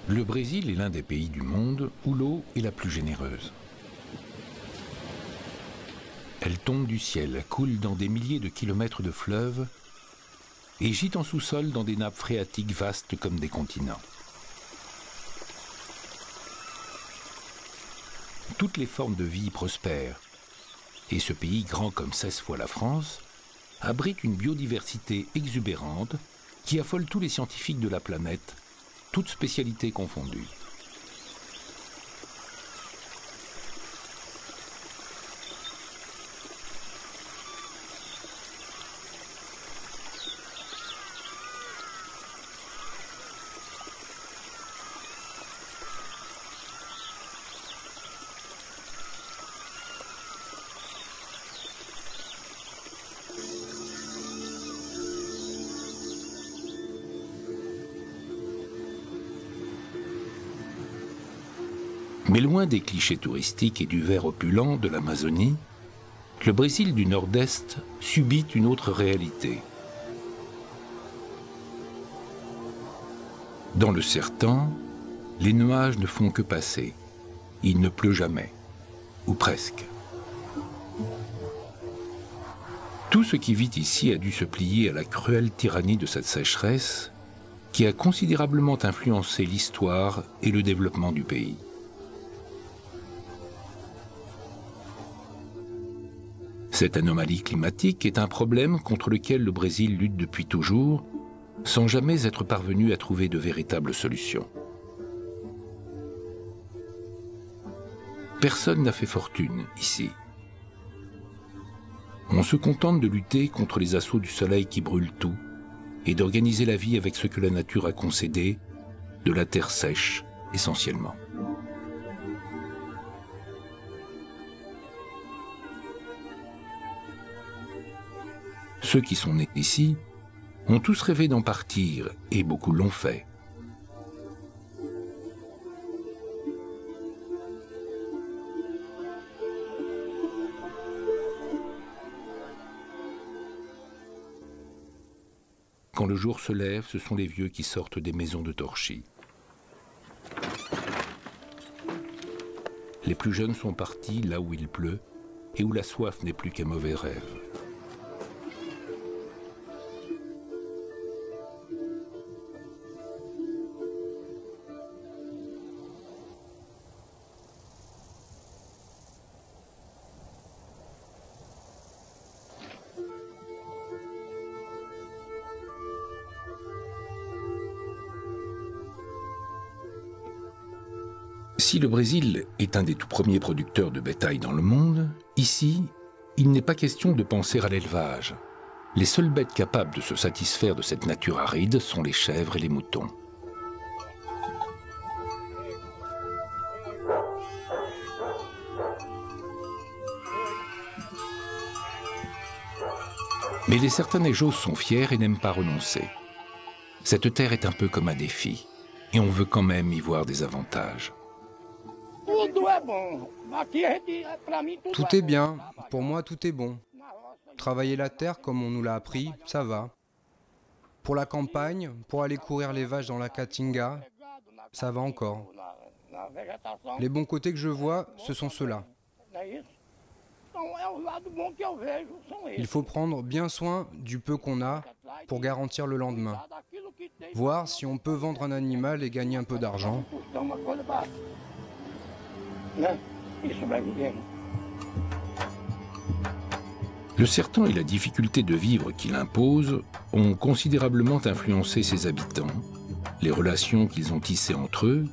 Le Brésil est l'un des pays du monde où l'eau est la plus généreuse. Elle tombe du ciel, coule dans des milliers de kilomètres de fleuves et gît en sous-sol dans des nappes phréatiques vastes comme des continents. Toutes les formes de vie prospèrent, et ce pays, grand comme 16 fois la France, abrite une biodiversité exubérante qui affole tous les scientifiques de la planète, toutes spécialités confondues. Mais loin des clichés touristiques et du vert opulent de l'Amazonie, le Brésil du Nord-Est subit une autre réalité. Dans le sertão, les nuages ne font que passer. Il ne pleut jamais, ou presque. Tout ce qui vit ici a dû se plier à la cruelle tyrannie de cette sécheresse qui a considérablement influencé l'histoire et le développement du pays. Cette anomalie climatique est un problème contre lequel le Brésil lutte depuis toujours, sans jamais être parvenu à trouver de véritables solutions. Personne n'a fait fortune ici. On se contente de lutter contre les assauts du soleil qui brûle tout et d'organiser la vie avec ce que la nature a concédé, de la terre sèche essentiellement. Ceux qui sont nés ici ont tous rêvé d'en partir, et beaucoup l'ont fait. Quand le jour se lève, ce sont les vieux qui sortent des maisons de torchis. Les plus jeunes sont partis là où il pleut et où la soif n'est plus qu'un mauvais rêve. Si le Brésil est un des tout premiers producteurs de bétail dans le monde, ici, il n'est pas question de penser à l'élevage. Les seules bêtes capables de se satisfaire de cette nature aride sont les chèvres et les moutons. Mais les Sertanejos sont fiers et n'aiment pas renoncer. Cette terre est un peu comme un défi, et on veut quand même y voir des avantages. Tout est bien, pour moi tout est bon. Travailler la terre comme on nous l'a appris, ça va. Pour la campagne, pour aller courir les vaches dans la Caatinga, ça va encore. Les bons côtés que je vois, ce sont ceux-là. Il faut prendre bien soin du peu qu'on a pour garantir le lendemain. Voir si on peut vendre un animal et gagner un peu d'argent. Le sertão et la difficulté de vivre qu'il impose ont considérablement influencé ses habitants, les relations qu'ils ont tissées entre eux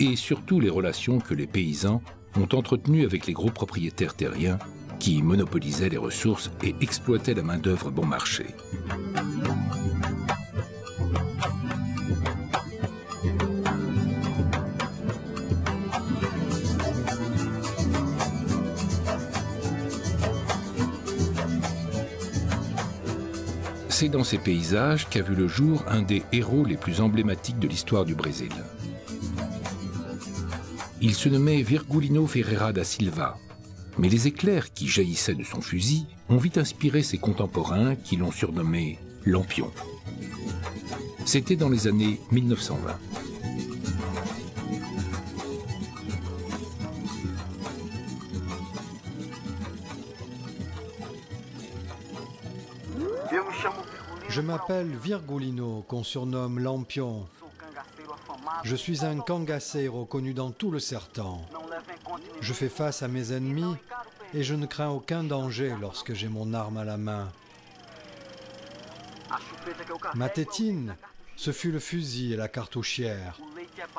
et surtout les relations que les paysans ont entretenues avec les gros propriétaires terriens qui monopolisaient les ressources et exploitaient la main-d'œuvre bon marché. C'est dans ces paysages qu'a vu le jour un des héros les plus emblématiques de l'histoire du Brésil. Il se nommait Virgulino Ferreira da Silva, mais les éclairs qui jaillissaient de son fusil ont vite inspiré ses contemporains qui l'ont surnommé Lampion. C'était dans les années 1920. Je m'appelle Virgulino, qu'on surnomme Lampion. Je suis un cangaceiro connu dans tout le sertão. Je fais face à mes ennemis et je ne crains aucun danger lorsque j'ai mon arme à la main. Ma tétine, ce fut le fusil et la cartouchière.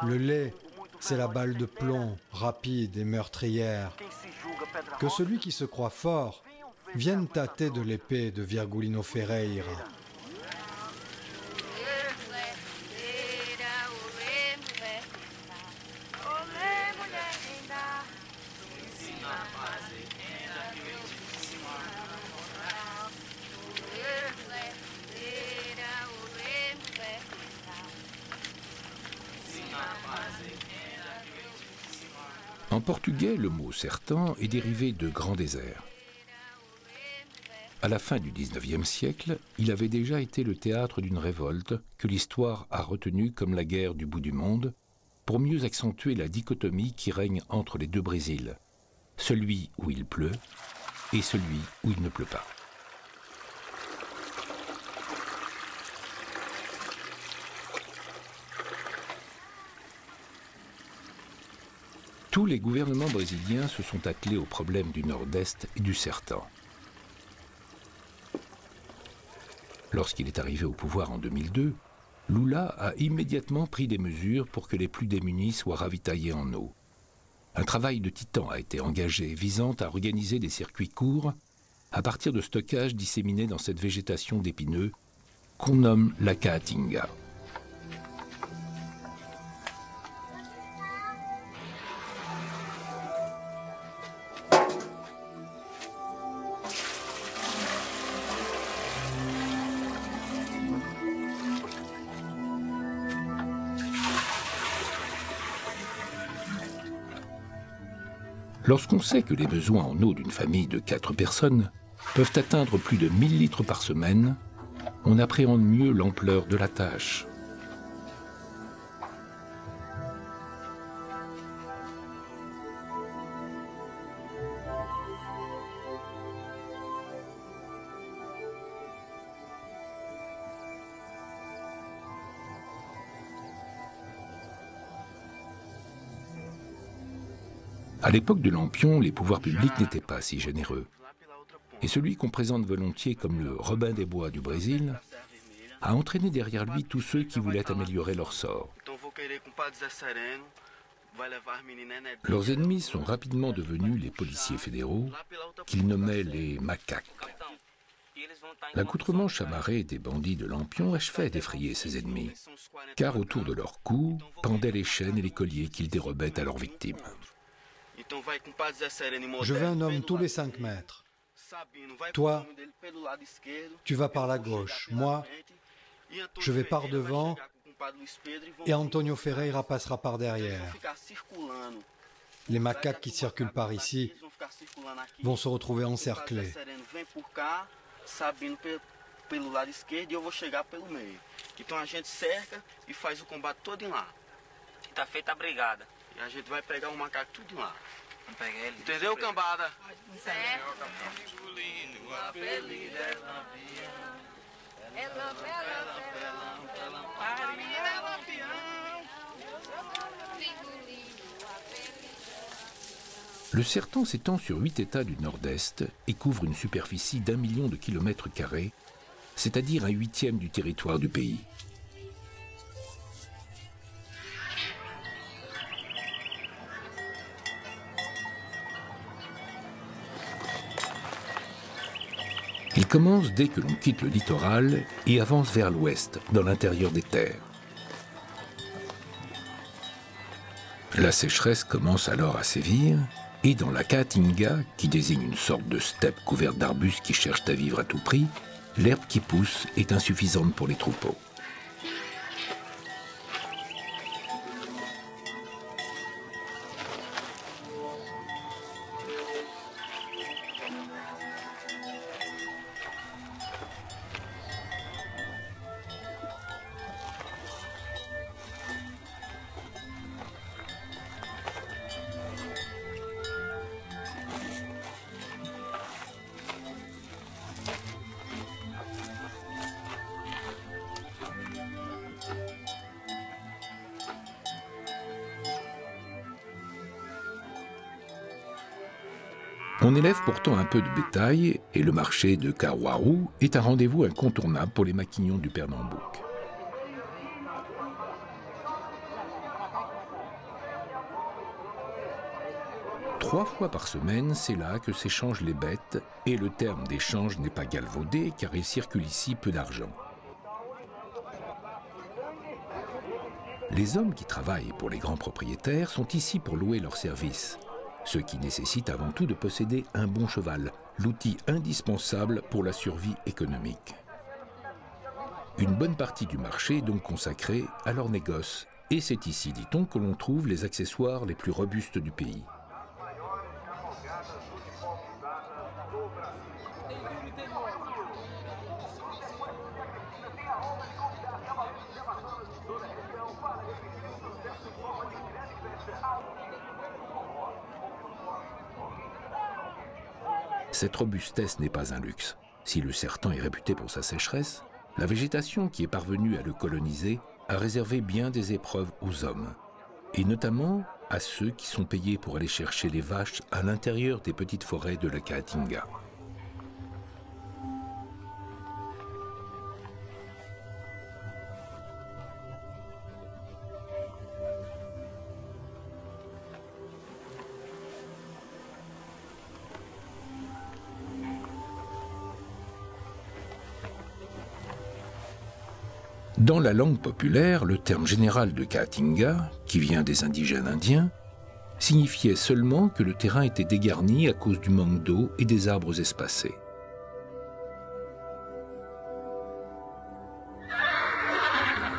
Le lait, c'est la balle de plomb, rapide et meurtrière. Que celui qui se croit fort vienne tâter de l'épée de Virgulino Ferreira. En portugais, le mot sertão est dérivé de grand désert. À la fin du XIXe siècle, il avait déjà été le théâtre d'une révolte que l'histoire a retenue comme la guerre du bout du monde, pour mieux accentuer la dichotomie qui règne entre les deux Brésils, celui où il pleut et celui où il ne pleut pas. Tous les gouvernements brésiliens se sont attelés au problème du Nord-Est et du sertão. Lorsqu'il est arrivé au pouvoir en 2002, Lula a immédiatement pris des mesures pour que les plus démunis soient ravitaillés en eau. Un travail de titan a été engagé visant à organiser des circuits courts à partir de stockages disséminés dans cette végétation d'épineux qu'on nomme la caatinga. Lorsqu'on sait que les besoins en eau d'une famille de 4 personnes peuvent atteindre plus de 1000 litres par semaine, on appréhende mieux l'ampleur de la tâche. À l'époque de Lampion, les pouvoirs publics n'étaient pas si généreux. Et celui qu'on présente volontiers comme le Robin des Bois du Brésil a entraîné derrière lui tous ceux qui voulaient améliorer leur sort. Leurs ennemis sont rapidement devenus les policiers fédéraux, qu'ils nommaient les macaques. L'accoutrement chamarré des bandits de Lampion achevait d'effrayer ses ennemis, car autour de leur cou pendaient les chaînes et les colliers qu'ils dérobaient à leurs victimes. Je veux un homme tous les 5 mètres. Toi, tu vas par la gauche. Moi, je vais par devant et Antonio Ferreira passera par derrière. Les macaques qui circulent par ici vont se retrouver encerclés. E a gente vai pegar o macaco tudo lá. Entendeu, cambada? Le sertão s'étend sur 8 États du Nord-Est et couvre une superficie d'1 million de kilomètres carrés, c'est-à-dire un 1/8 du territoire du pays. Il commence dès que l'on quitte le littoral et avance vers l'ouest, dans l'intérieur des terres. La sécheresse commence alors à sévir, et dans la Caatinga, qui désigne une sorte de steppe couverte d'arbustes qui cherchent à vivre à tout prix, l'herbe qui pousse est insuffisante pour les troupeaux. On élève pourtant un peu de bétail et le marché de Karuaru est un rendez-vous incontournable pour les maquignons du Pernambouc. Trois fois par semaine, c'est là que s'échangent les bêtes, et le terme d'échange n'est pas galvaudé car il circule ici peu d'argent. Les hommes qui travaillent pour les grands propriétaires sont ici pour louer leurs services, ce qui nécessite avant tout de posséder un bon cheval, l'outil indispensable pour la survie économique. Une bonne partie du marché est donc consacrée à leur négoce, et c'est ici, dit-on, que l'on trouve les accessoires les plus robustes du pays. Cette robustesse n'est pas un luxe. Si le sertan est réputé pour sa sécheresse, la végétation qui est parvenue à le coloniser a réservé bien des épreuves aux hommes, et notamment à ceux qui sont payés pour aller chercher les vaches à l'intérieur des petites forêts de la Caatinga. Dans la langue populaire, le terme général de Caatinga, qui vient des indigènes indiens, signifiait seulement que le terrain était dégarni à cause du manque d'eau et des arbres espacés.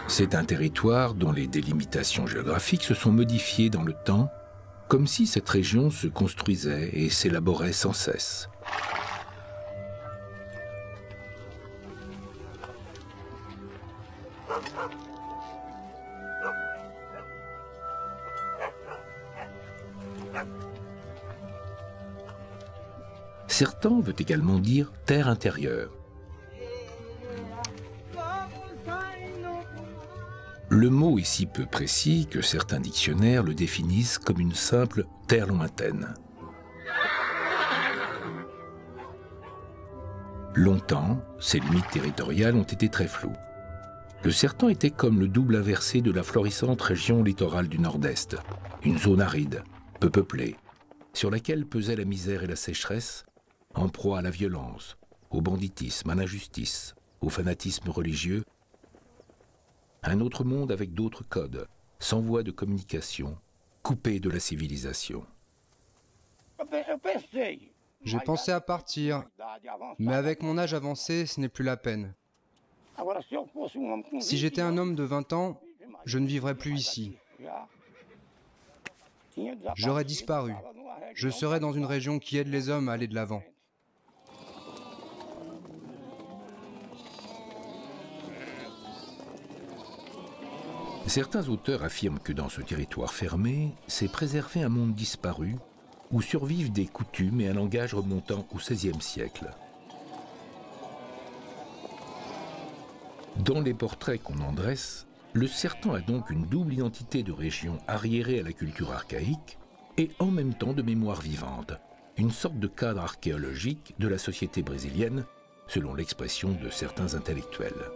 C'est un territoire dont les délimitations géographiques se sont modifiées dans le temps, comme si cette région se construisait et s'élaborait sans cesse. Sertan veut également dire terre intérieure. Le mot est si peu précis que certains dictionnaires le définissent comme une simple terre lointaine. Longtemps, ces limites territoriales ont été très floues. Le Sertan était comme le double inversé de la florissante région littorale du Nord-Est, une zone aride, peu peuplée, sur laquelle pesaient la misère et la sécheresse, en proie à la violence, au banditisme, à l'injustice, au fanatisme religieux, un autre monde avec d'autres codes, sans voie de communication, coupé de la civilisation. J'ai pensé à partir, mais avec mon âge avancé, ce n'est plus la peine. Si j'étais un homme de 20 ans, je ne vivrais plus ici. J'aurais disparu. Je serais dans une région qui aide les hommes à aller de l'avant. Certains auteurs affirment que dans ce territoire fermé, s'est préservé un monde disparu, où survivent des coutumes et un langage remontant au XVIe siècle. Dans les portraits qu'on en dresse, le Sertan a donc une double identité de région arriérée à la culture archaïque et en même temps de mémoire vivante, une sorte de cadre archéologique de la société brésilienne, selon l'expression de certains intellectuels.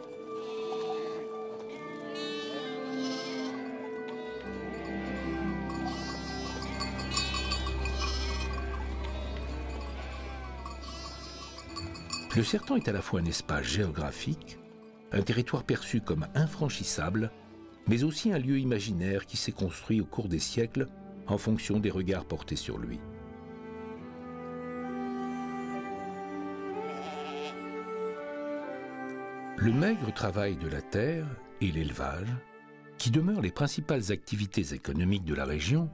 Le Sertan est à la fois un espace géographique, un territoire perçu comme infranchissable, mais aussi un lieu imaginaire qui s'est construit au cours des siècles en fonction des regards portés sur lui. Le maigre travail de la terre et l'élevage, qui demeurent les principales activités économiques de la région,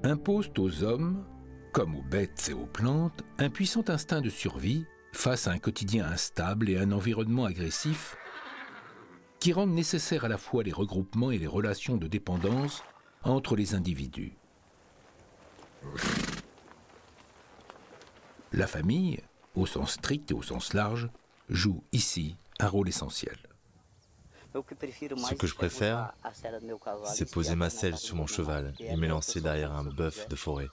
imposent aux hommes, comme aux bêtes et aux plantes, un puissant instinct de survie face à un quotidien instable et un environnement agressif qui rendent nécessaires à la fois les regroupements et les relations de dépendance entre les individus. La famille, au sens strict et au sens large, joue ici un rôle essentiel. Ce que je préfère, c'est poser ma selle sur mon cheval et m'élancer derrière un bœuf de forêt.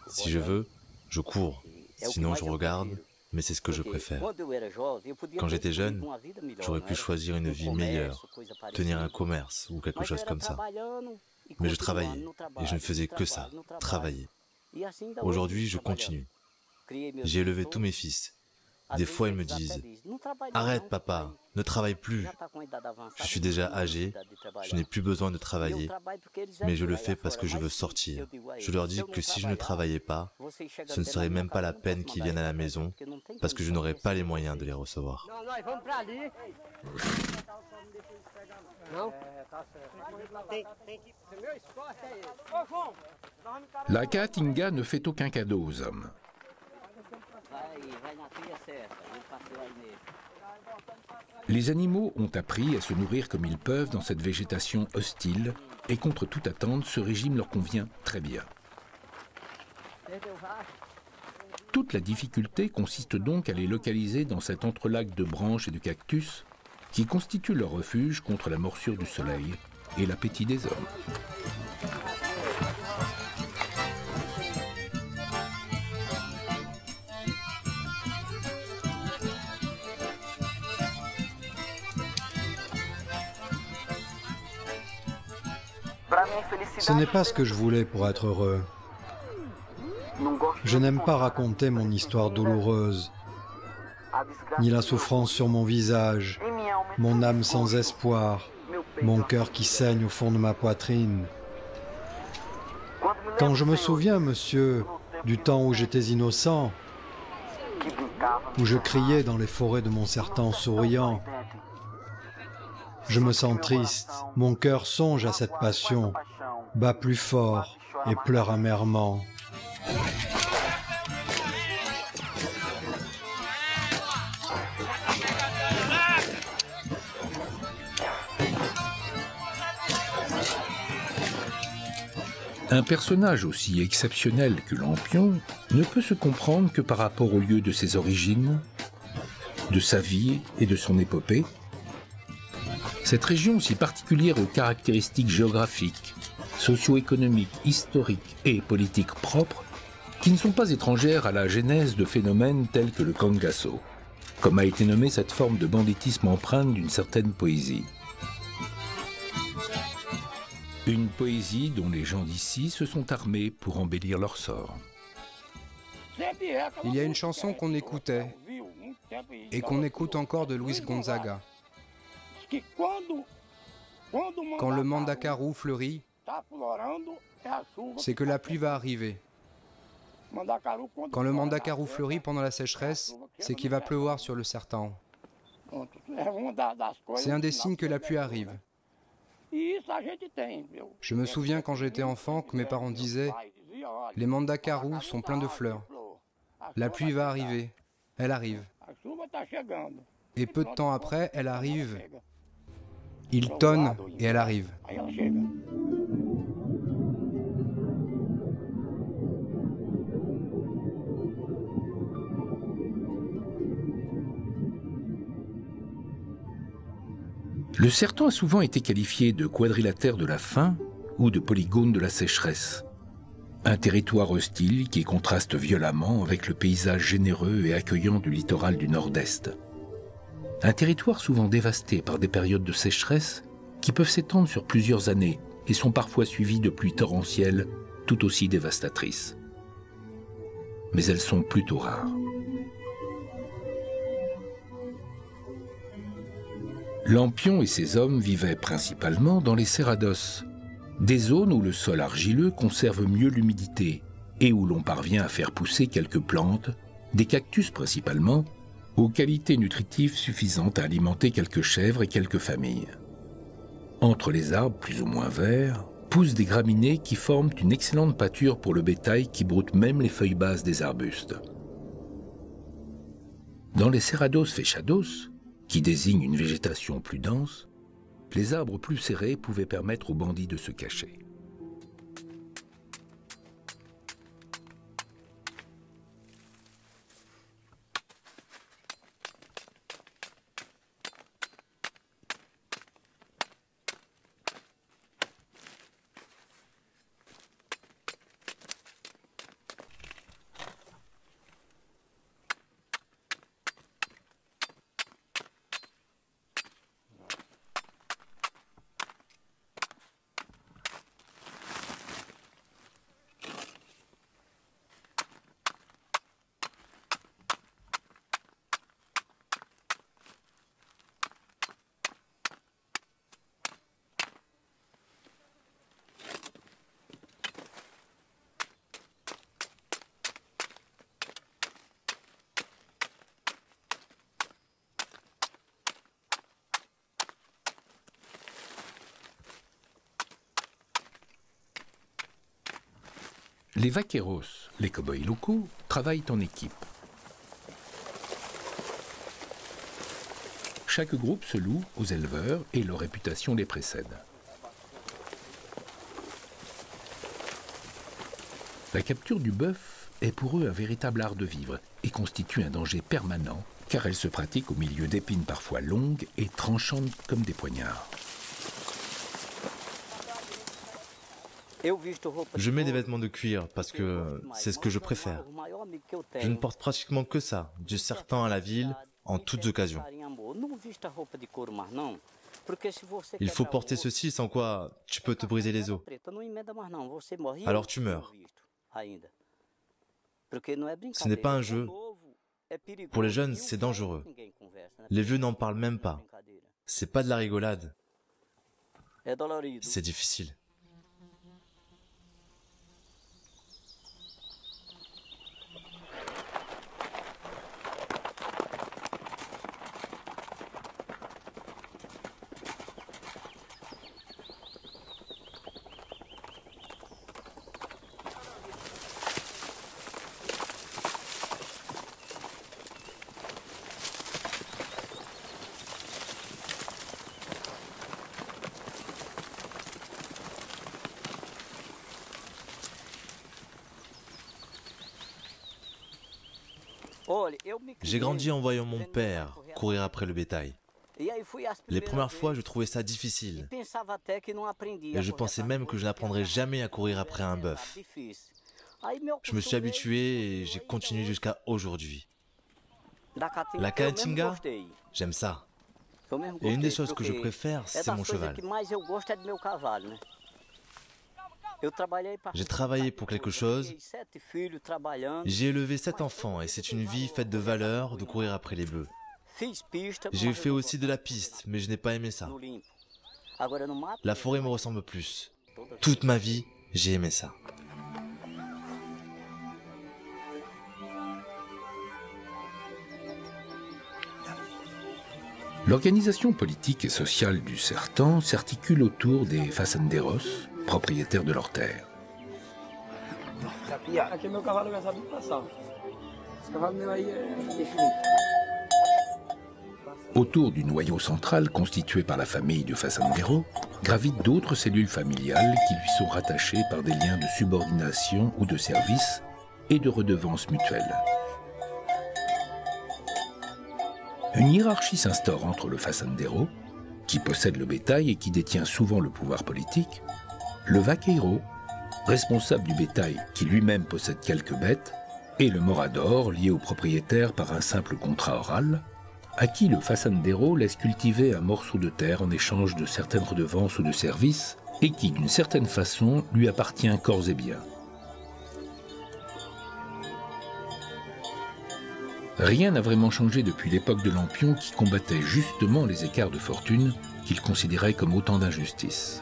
Si je veux, je cours, sinon je regarde, mais c'est ce que je préfère. Quand j'étais jeune, j'aurais pu choisir une vie meilleure, tenir un commerce ou quelque chose comme ça. Mais je travaillais, et je ne faisais que ça, travailler. Aujourd'hui, je continue. J'ai élevé tous mes fils. Des fois, ils me disent « Arrête, papa, ne travaille plus. » Je suis déjà âgé, je n'ai plus besoin de travailler, mais je le fais parce que je veux sortir. Je leur dis que si je ne travaillais pas, ce ne serait même pas la peine qu'ils viennent à la maison, parce que je n'aurais pas les moyens de les recevoir. La Caatinga ne fait aucun cadeau aux hommes. Les animaux ont appris à se nourrir comme ils peuvent dans cette végétation hostile et contre toute attente, ce régime leur convient très bien. Toute la difficulté consiste donc à les localiser dans cet entrelac de branches et de cactus qui constitue leur refuge contre la morsure du soleil et l'appétit des hommes. Ce n'est pas ce que je voulais pour être heureux. Je n'aime pas raconter mon histoire douloureuse, ni la souffrance sur mon visage, mon âme sans espoir, mon cœur qui saigne au fond de ma poitrine. Quand je me souviens, monsieur, du temps où j'étais innocent, où je criais dans les forêts de Montsertan souriant, je me sens triste, mon cœur songe à cette passion, bat plus fort et pleure amèrement. Un personnage aussi exceptionnel que Lampion ne peut se comprendre que par rapport au lieu de ses origines, de sa vie et de son épopée. Cette région si particulière aux caractéristiques géographiques, socio-économiques, historiques et politiques propres, qui ne sont pas étrangères à la genèse de phénomènes tels que le Kangaso, comme a été nommée cette forme de banditisme empreinte d'une certaine poésie. Une poésie dont les gens d'ici se sont armés pour embellir leur sort. Il y a une chanson qu'on écoutait et qu'on écoute encore de Luis Gonzaga. Quand le mandacaru fleurit, c'est que la pluie va arriver. Quand le mandacaru fleurit pendant la sécheresse, c'est qu'il va pleuvoir sur le sertão. C'est un des signes que la pluie arrive. Je me souviens quand j'étais enfant que mes parents disaient « Les mandacarus sont pleins de fleurs. La pluie va arriver. Elle arrive. » Et peu de temps après, elle arrive. Il tonne et elle arrive. Le sertão a souvent été qualifié de quadrilatère de la faim ou de polygone de la sécheresse. Un territoire hostile qui contraste violemment avec le paysage généreux et accueillant du littoral du nord-est. Un territoire souvent dévasté par des périodes de sécheresse qui peuvent s'étendre sur plusieurs années et sont parfois suivies de pluies torrentielles tout aussi dévastatrices. Mais elles sont plutôt rares. Lampion et ses hommes vivaient principalement dans les cerrados, des zones où le sol argileux conserve mieux l'humidité et où l'on parvient à faire pousser quelques plantes, des cactus principalement, aux qualités nutritives suffisantes à alimenter quelques chèvres et quelques familles. Entre les arbres plus ou moins verts, poussent des graminées qui forment une excellente pâture pour le bétail qui broute même les feuilles basses des arbustes. Dans les cerrados fechados, qui désigne une végétation plus dense, les arbres plus serrés pouvaient permettre aux bandits de se cacher. Les vaqueros, les cow-boys locaux, travaillent en équipe. Chaque groupe se loue aux éleveurs et leur réputation les précède. La capture du bœuf est pour eux un véritable art de vivre et constitue un danger permanent car elle se pratique au milieu d'épines parfois longues et tranchantes comme des poignards. Je mets des vêtements de cuir parce que c'est ce que je préfère. Je ne porte pratiquement que ça, du sertan à la ville, en toutes occasions. Il faut porter ceci sans quoi tu peux te briser les os. Alors tu meurs. Ce n'est pas un jeu. Pour les jeunes, c'est dangereux. Les vieux n'en parlent même pas. C'est pas de la rigolade. C'est difficile. J'ai grandi en voyant mon père courir après le bétail. Les premières fois, je trouvais ça difficile. Et je pensais même que je n'apprendrais jamais à courir après un bœuf. Je me suis habitué et j'ai continué jusqu'à aujourd'hui. La Caatinga, j'aime ça. Et une des choses que je préfère, c'est mon cheval. J'ai travaillé pour quelque chose. J'ai élevé 7 enfants et c'est une vie faite de valeurs, de courir après les bœufs. J'ai fait aussi de la piste, mais je n'ai pas aimé ça. La forêt me ressemble plus. Toute ma vie, j'ai aimé ça. L'organisation politique et sociale du sertan s'articule autour des fazenderos, propriétaires de leurs terres. Autour du noyau central constitué par la famille du fazendero, gravitent d'autres cellules familiales qui lui sont rattachées par des liens de subordination ou de service et de redevance mutuelle. Une hiérarchie s'instaure entre le fazendero, qui possède le bétail et qui détient souvent le pouvoir politique, le vaqueiro, responsable du bétail qui lui-même possède quelques bêtes, et le morador, lié au propriétaire par un simple contrat oral, à qui le fazendero laisse cultiver un morceau de terre en échange de certaines redevances ou de services, et qui, d'une certaine façon, lui appartient corps et biens. Rien n'a vraiment changé depuis l'époque de Lampion qui combattait justement les écarts de fortune qu'il considérait comme autant d'injustices.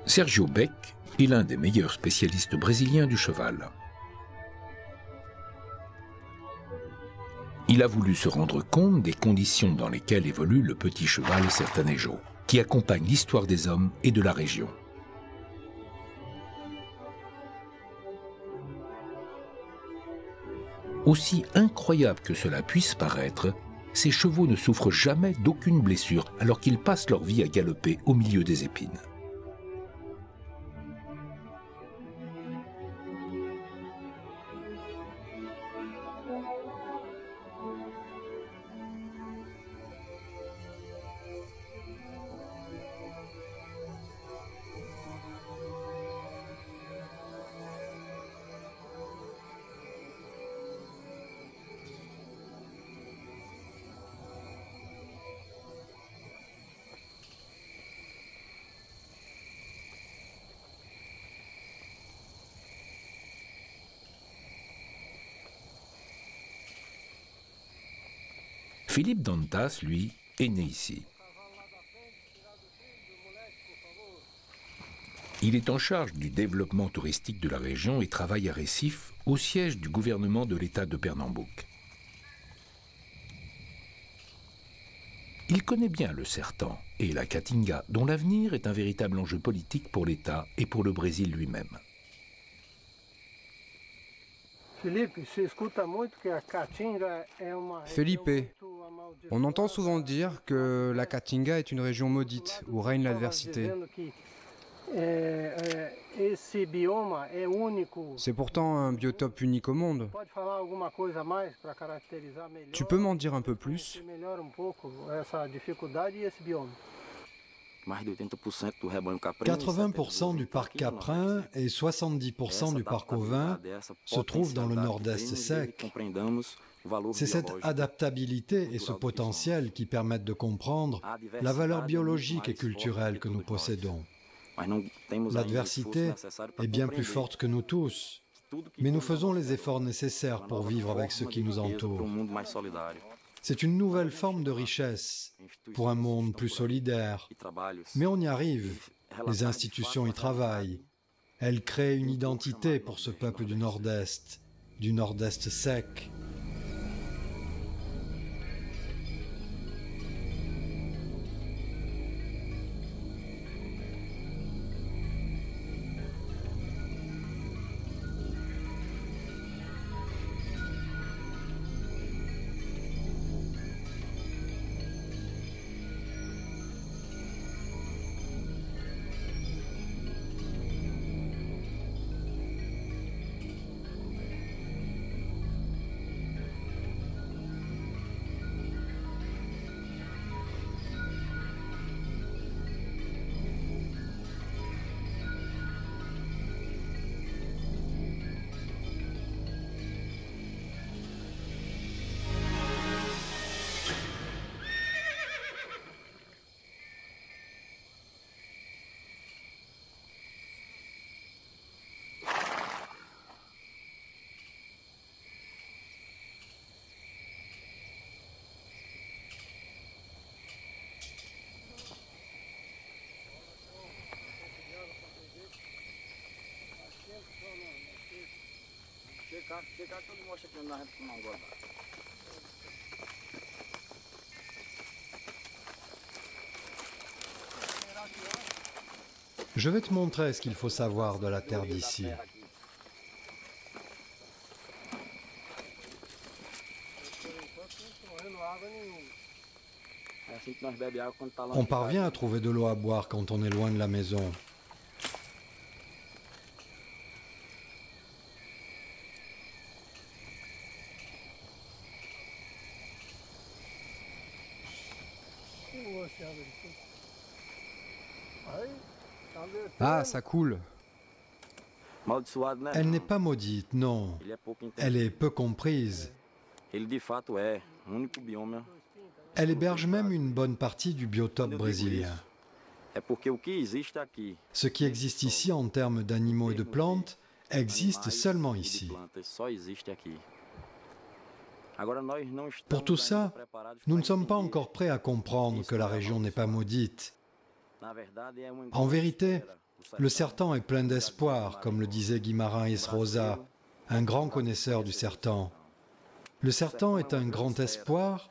Sergio Beck est l'un des meilleurs spécialistes brésiliens du cheval. Il a voulu se rendre compte des conditions dans lesquelles évolue le petit cheval sertanejo, qui accompagne l'histoire des hommes et de la région. Aussi incroyable que cela puisse paraître, ces chevaux ne souffrent jamais d'aucune blessure alors qu'ils passent leur vie à galoper au milieu des épines. Philippe Dantas, lui, est né ici. Il est en charge du développement touristique de la région et travaille à Recife, au siège du gouvernement de l'État de Pernambouc. Il connaît bien le sertão et la caatinga, dont l'avenir est un véritable enjeu politique pour l'État et pour le Brésil lui-même. Felipe, on entend souvent dire que la Caatinga est une région maudite où règne l'adversité. C'est pourtant un biotope unique au monde. Tu peux m'en dire un peu plus? 80% du parc caprin et 70% du parc ovin se trouvent dans le nord-est sec. C'est cette adaptabilité et ce potentiel qui permettent de comprendre la valeur biologique et culturelle que nous possédons. L'adversité est bien plus forte que nous tous, mais nous faisons les efforts nécessaires pour vivre avec ce qui nous entoure. C'est une nouvelle forme de richesse pour un monde plus solidaire, mais on y arrive. Les institutions y travaillent. Elles créent une identité pour ce peuple du Nord-Est sec. Je vais te montrer ce qu'il faut savoir de la terre d'ici. On parvient à trouver de l'eau à boire quand on est loin de la maison. Ah, ça coule. Elle n'est pas maudite, non. Elle est peu comprise. Elle héberge même une bonne partie du biotope brésilien. Ce qui existe ici en termes d'animaux et de plantes existe seulement ici. Pour tout ça, nous ne sommes pas encore prêts à comprendre que la région n'est pas maudite. En vérité, le sertão est plein d'espoir, comme le disait Guimarães Rosa, un grand connaisseur du sertão. Le sertão est un grand espoir,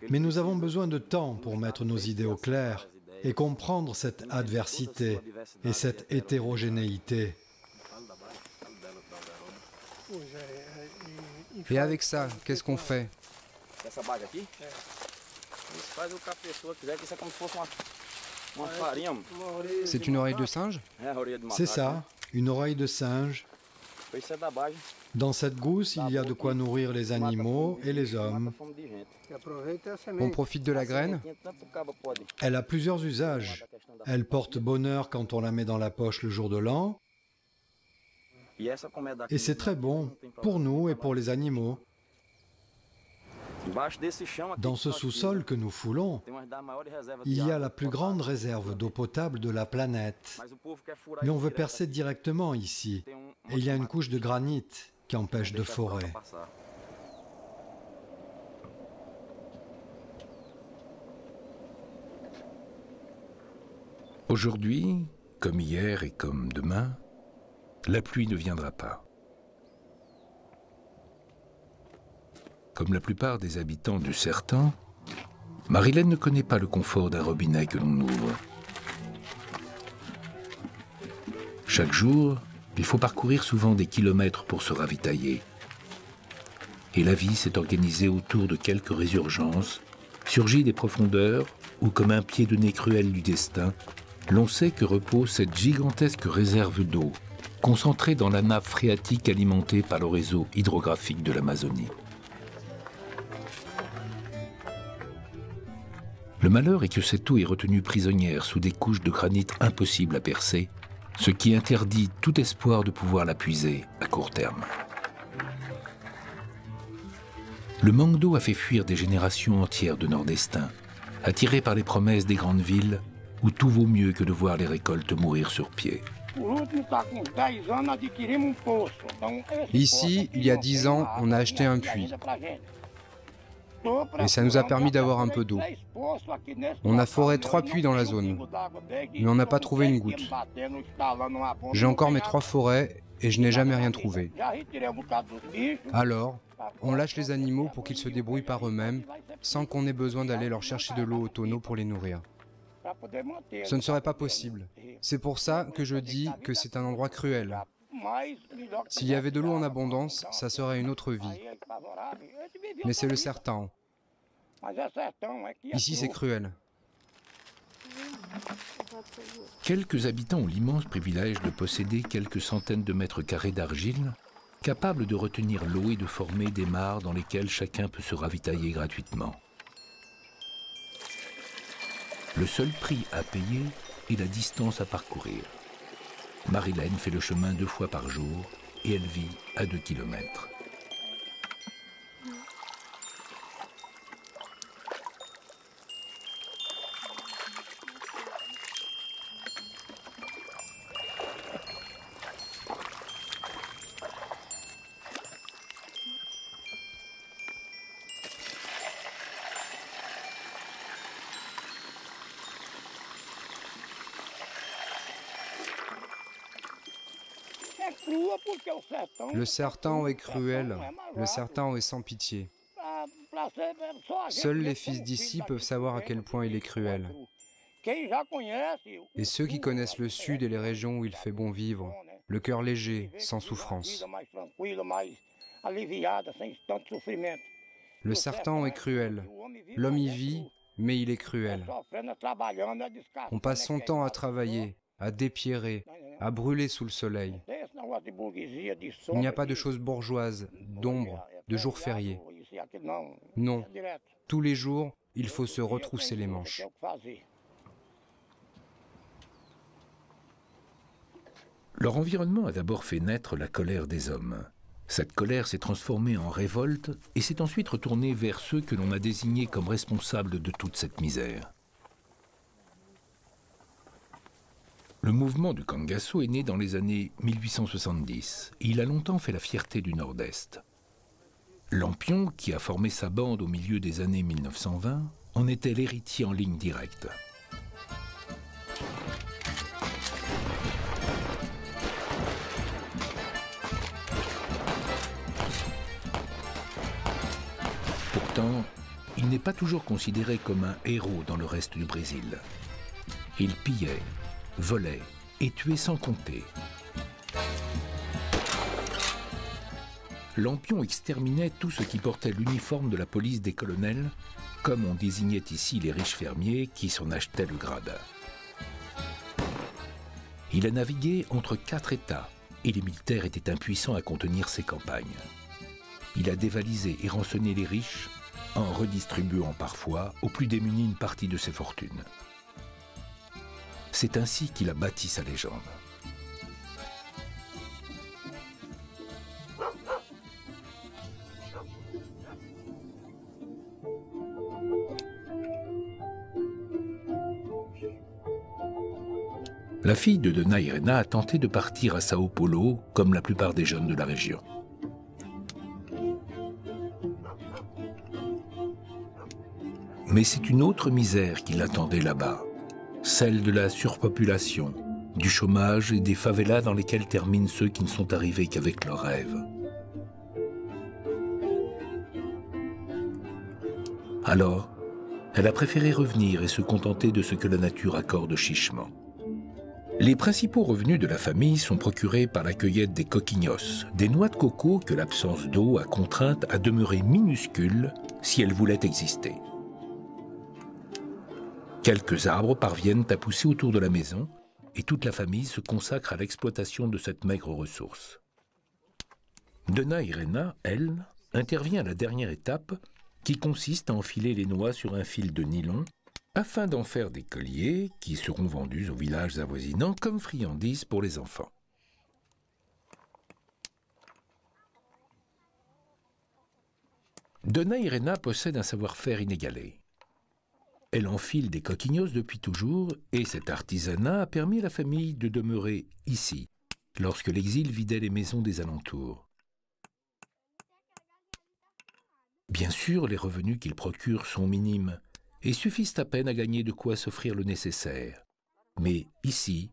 mais nous avons besoin de temps pour mettre nos idées au clair et comprendre cette adversité et cette hétérogénéité. Et avec ça, qu'est-ce qu'on fait? C'est une oreille de singe? C'est ça, une oreille de singe. Dans cette gousse, il y a de quoi nourrir les animaux et les hommes. On profite de la graine? Elle a plusieurs usages. Elle porte bonheur quand on la met dans la poche le jour de l'an. Et c'est très bon pour nous et pour les animaux. Dans ce sous-sol que nous foulons, il y a la plus grande réserve d'eau potable de la planète. Mais on veut percer directement ici. Et il y a une couche de granit qui empêche de forer. Aujourd'hui, Comme hier et comme demain, la pluie ne viendra pas. Comme la plupart des habitants du Sertan, Marilène ne connaît pas le confort d'un robinet que l'on ouvre. Chaque jour, il faut parcourir souvent des kilomètres pour se ravitailler. Et la vie s'est organisée autour de quelques résurgences, surgies des profondeurs, où comme un pied de nez cruel du destin, l'on sait que repose cette gigantesque réserve d'eau, concentrée dans la nappe phréatique alimentée par le réseau hydrographique de l'Amazonie. Le malheur est que cette eau est retenue prisonnière sous des couches de granit impossibles à percer, ce qui interdit tout espoir de pouvoir la puiser à court terme. Le manque d'eau a fait fuir des générations entières de nordestins, attirés par les promesses des grandes villes, où tout vaut mieux que de voir les récoltes mourir sur pied. Ici, il y a 10 ans, on a acheté un puits. Et ça nous a permis d'avoir un peu d'eau. On a foré 3 puits dans la zone, mais on n'a pas trouvé une goutte. J'ai encore mes 3 forêts et je n'ai jamais rien trouvé. Alors, on lâche les animaux pour qu'ils se débrouillent par eux-mêmes, sans qu'on ait besoin d'aller leur chercher de l'eau au tonneau pour les nourrir. Ce ne serait pas possible. C'est pour ça que je dis que c'est un endroit cruel. S'il y avait de l'eau en abondance, ça serait une autre vie. Mais c'est le Sertan. Ici, c'est cruel. Quelques habitants ont l'immense privilège de posséder quelques centaines de mètres carrés d'argile, capables de retenir l'eau et de former des mares dans lesquelles chacun peut se ravitailler gratuitement. Le seul prix à payer est la distance à parcourir. Marilène fait le chemin 2 fois par jour et elle vit à 2 kilomètres. Le Sertan est cruel, le Sertan est sans pitié. Seuls les fils d'ici peuvent savoir à quel point il est cruel. Et ceux qui connaissent le sud et les régions où il fait bon vivre, le cœur léger, sans souffrance. Le Sertan est cruel. L'homme y vit, mais il est cruel. On passe son temps à travailler, à dépierrer, à brûler sous le soleil. Il n'y a pas de choses bourgeoises, d'ombre, de jours fériés. Non, tous les jours, il faut se retrousser les manches. Leur environnement a d'abord fait naître la colère des hommes. Cette colère s'est transformée en révolte et s'est ensuite retournée vers ceux que l'on a désignés comme responsables de toute cette misère. Le mouvement du Cangaço est né dans les années 1870 et il a longtemps fait la fierté du Nord-Est. Lampion, qui a formé sa bande au milieu des années 1920, en était l'héritier en ligne directe. Pourtant, il n'est pas toujours considéré comme un héros dans le reste du Brésil. Il pillait, volait et tuait sans compter. Lampion exterminait tout ce qui portait l'uniforme de la police des colonels, comme on désignait ici les riches fermiers qui s'en achetaient le grade. Il a navigué entre 4 États et les militaires étaient impuissants à contenir ses campagnes. Il a dévalisé et rançonné les riches en redistribuant parfois aux plus démunis une partie de ses fortunes. C'est ainsi qu'il a bâti sa légende. La fille de Dona Irena a tenté de partir à Sao Paulo, comme la plupart des jeunes de la région. Mais c'est une autre misère qui l'attendait là-bas, celle de la surpopulation, du chômage et des favelas dans lesquels terminent ceux qui ne sont arrivés qu'avec leurs rêves. Alors, elle a préféré revenir et se contenter de ce que la nature accorde chichement. Les principaux revenus de la famille sont procurés par la cueillette des coquignos, des noix de coco que l'absence d'eau a contrainte à demeurer minuscules si elles voulaient exister. Quelques arbres parviennent à pousser autour de la maison et toute la famille se consacre à l'exploitation de cette maigre ressource. Donna Irena, elle, intervient à la dernière étape qui consiste à enfiler les noix sur un fil de nylon afin d'en faire des colliers qui seront vendus aux villages avoisinants comme friandises pour les enfants. Donna Irena possède un savoir-faire inégalé. Elle enfile des coquignos depuis toujours et cet artisanat a permis à la famille de demeurer ici lorsque l'exil vidait les maisons des alentours. Bien sûr, les revenus qu'il procure sont minimes et suffisent à peine à gagner de quoi s'offrir le nécessaire. Mais ici,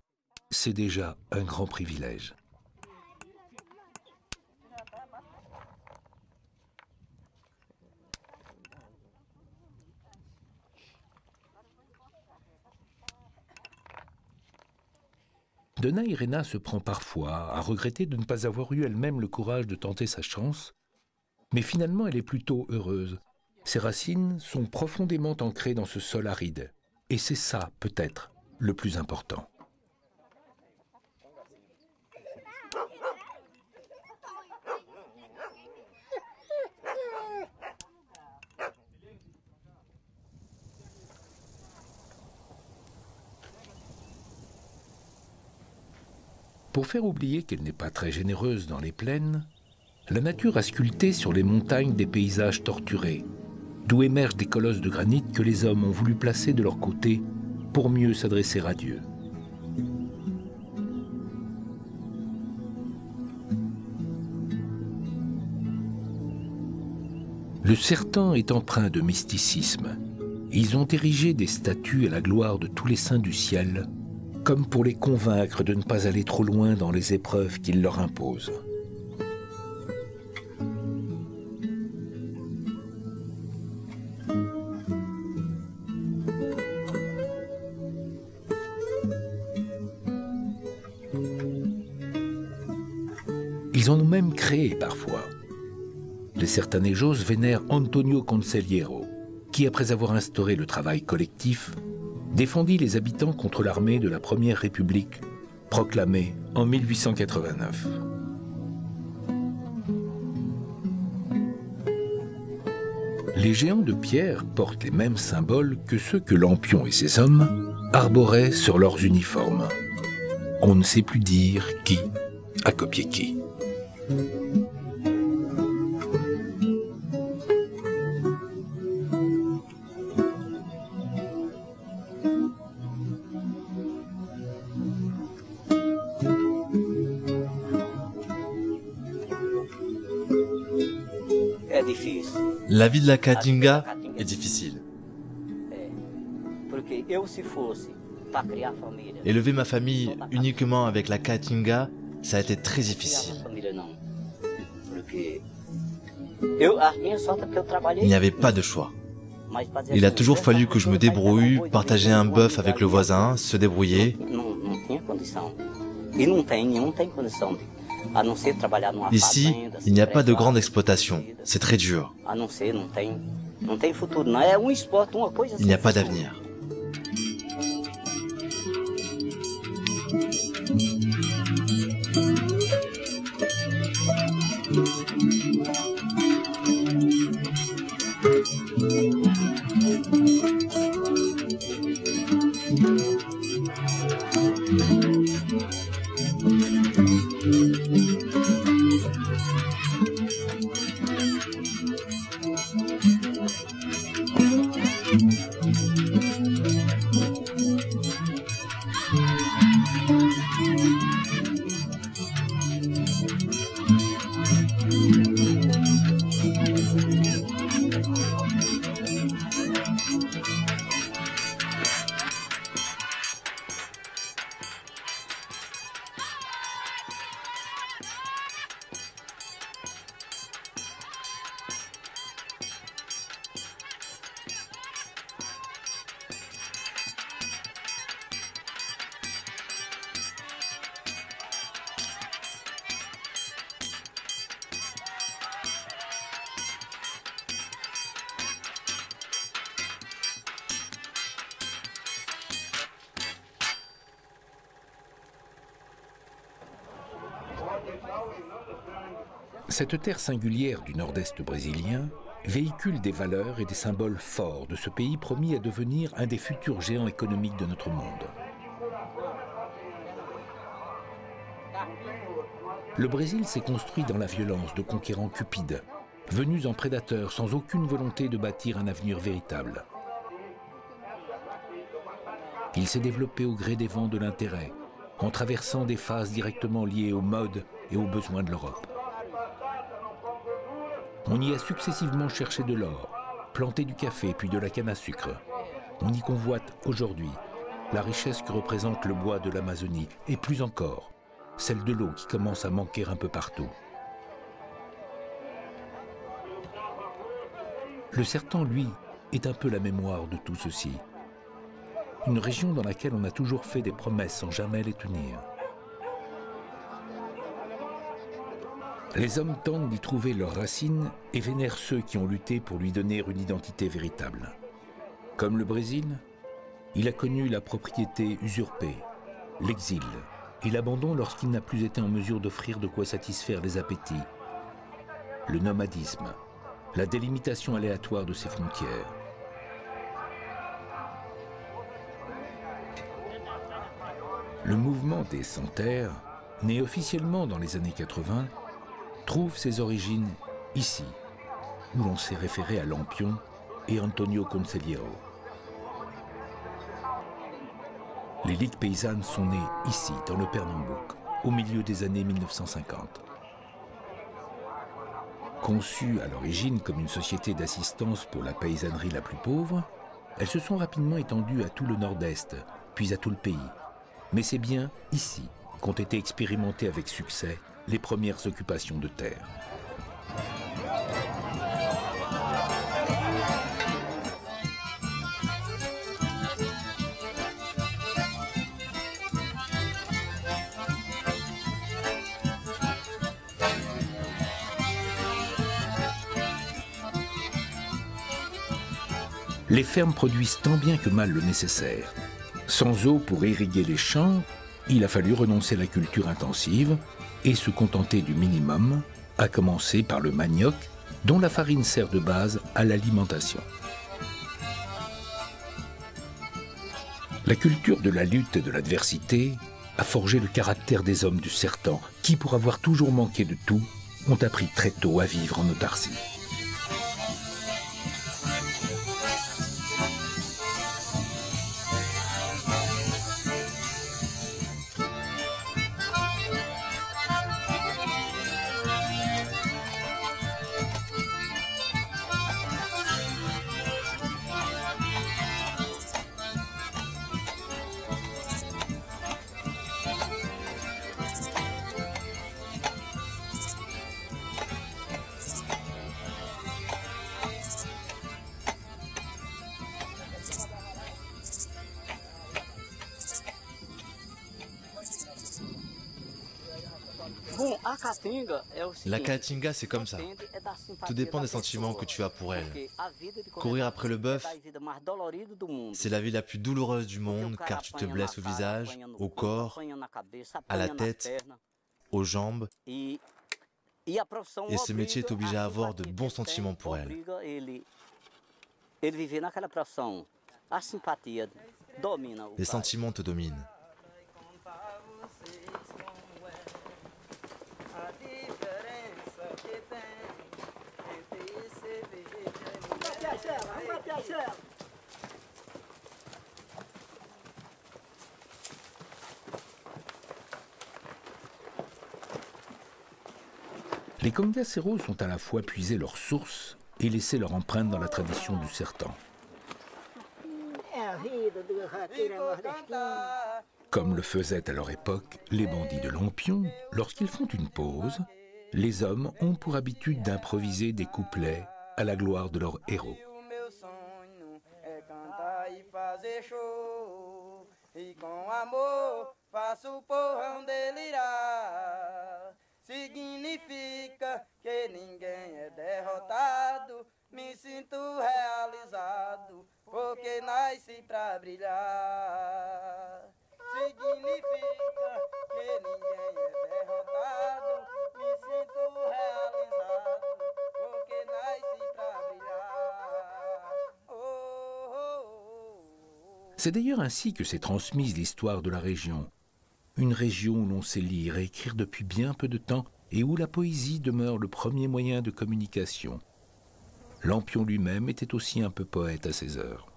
c'est déjà un grand privilège. Donna Irena se prend parfois à regretter de ne pas avoir eu elle-même le courage de tenter sa chance, mais finalement elle est plutôt heureuse. Ses racines sont profondément ancrées dans ce sol aride, et c'est ça, peut-être, le plus important. Pour faire oublier qu'elle n'est pas très généreuse dans les plaines, la nature a sculpté sur les montagnes des paysages torturés, d'où émergent des colosses de granit que les hommes ont voulu placer de leur côté pour mieux s'adresser à Dieu. Le sertan est empreint de mysticisme. Ils ont érigé des statues à la gloire de tous les saints du ciel, comme pour les convaincre de ne pas aller trop loin dans les épreuves qu'ils leur imposent. Ils en ont même créé parfois. Les sertanejos vénèrent Antonio Conselheiro, qui, après avoir instauré le travail collectif, défendit les habitants contre l'armée de la Première République, proclamée en 1889. Les géants de pierre portent les mêmes symboles que ceux que Lampion et ses hommes arboraient sur leurs uniformes. On ne sait plus dire qui a copié qui. La vie de la Caatinga est difficile. Élever ma famille uniquement avec la Caatinga, ça a été très difficile. Il n'y avait pas de choix. Il a toujours fallu que je me débrouille, partager un bœuf avec le voisin, se débrouiller. Ici, il n'y a pas de grande exploitation. C'est très dur. Il n'y a pas d'avenir. Cette terre singulière du nord-est brésilien véhicule des valeurs et des symboles forts de ce pays promis à devenir un des futurs géants économiques de notre monde. Le Brésil s'est construit dans la violence de conquérants cupides, venus en prédateurs sans aucune volonté de bâtir un avenir véritable. Il s'est développé au gré des vents de l'intérêt, en traversant des phases directement liées aux modes et aux besoins de l'Europe. On y a successivement cherché de l'or, planté du café puis de la canne à sucre. On y convoite aujourd'hui la richesse que représente le bois de l'Amazonie et plus encore, celle de l'eau qui commence à manquer un peu partout. Le Sertão, lui, est un peu la mémoire de tout ceci. Une région dans laquelle on a toujours fait des promesses sans jamais les tenir. Les hommes tentent d'y trouver leurs racines et vénèrent ceux qui ont lutté pour lui donner une identité véritable. Comme le Brésil, il a connu la propriété usurpée, l'exil et l'abandon lorsqu'il n'a plus été en mesure d'offrir de quoi satisfaire les appétits, le nomadisme, la délimitation aléatoire de ses frontières. Le mouvement des Sans-Terre, né officiellement dans les années 80, trouve ses origines ici, où l'on s'est référé à Lampion et Antonio Conselheiro. Les ligues paysannes sont nées ici, dans le Pernambouc, au milieu des années 1950. Conçues à l'origine comme une société d'assistance pour la paysannerie la plus pauvre, elles se sont rapidement étendues à tout le nord-est, puis à tout le pays. Mais c'est bien ici qu'ont été expérimentées avec succès les premières occupations de terre. Les fermes produisent tant bien que mal le nécessaire. Sans eau pour irriguer les champs, il a fallu renoncer à la culture intensive et se contenter du minimum, à commencer par le manioc, dont la farine sert de base à l'alimentation. La culture de la lutte et de l'adversité a forgé le caractère des hommes du Sertão, qui, pour avoir toujours manqué de tout, ont appris très tôt à vivre en autarcie. La Caatinga, c'est comme ça. Tout dépend des sentiments que tu as pour elle. Courir après le bœuf, c'est la vie la plus douloureuse du monde car tu te blesses au visage, au corps, à la tête, aux jambes. Et ce métier t'oblige à avoir de bons sentiments pour elle. Les sentiments te dominent. Les cangaceiros ont à la fois puisé leurs sources et laissé leur empreinte dans la tradition du Sertão. Comme le faisaient à leur époque les bandits de Lampion, lorsqu'ils font une pause, les hommes ont pour habitude d'improviser des couplets à la gloire de leur héros. Significa que ninguém é derrotado, me sinto realizado, porque nasci pra brilhar. Significa que ninguém é derrotado, C'est d'ailleurs ainsi que s'est transmise l'histoire de la région. Une région où l'on sait lire et écrire depuis bien peu de temps et où la poésie demeure le premier moyen de communication. Lampion lui-même était aussi un peu poète à ses heures.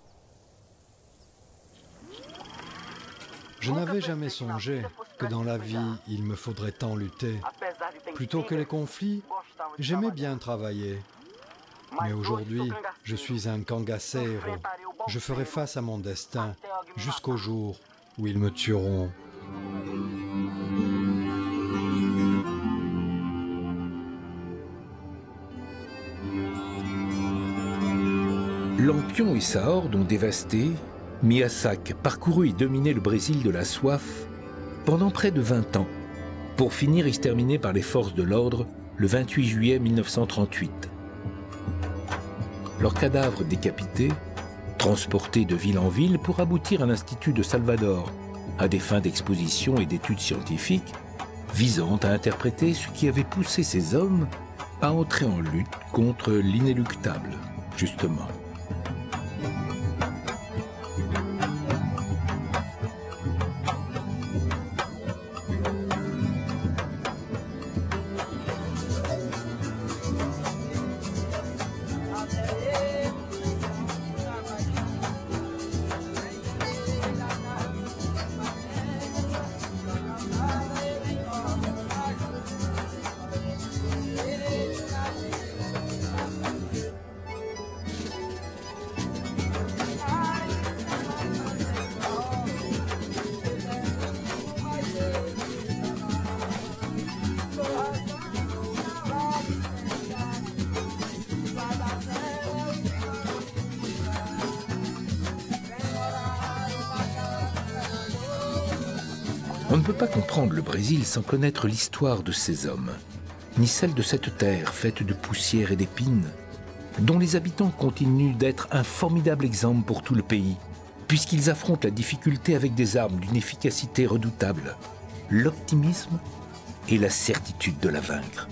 Je n'avais jamais songé que dans la vie, il me faudrait tant lutter. Plutôt que les conflits, j'aimais bien travailler. Mais aujourd'hui, je suis un cangaceiro. Je ferai face à mon destin jusqu'au jour où ils me tueront. Lampion et sa horde ont dévasté, mis à sac, parcouru et dominé le Brésil de la soif pendant près de 20 ans, pour finir exterminé par les forces de l'ordre le 28 juillet 1938. Leurs cadavres décapités, transportés de ville en ville pour aboutir à l'Institut de Salvador, à des fins d'exposition et d'études scientifiques, visant à interpréter ce qui avait poussé ces hommes à entrer en lutte contre l'inéluctable, justement. On ne peut pas comprendre le Brésil sans connaître l'histoire de ces hommes, ni celle de cette terre faite de poussière et d'épines, dont les habitants continuent d'être un formidable exemple pour tout le pays, puisqu'ils affrontent la difficulté avec des armes d'une efficacité redoutable, l'optimisme et la certitude de la vaincre.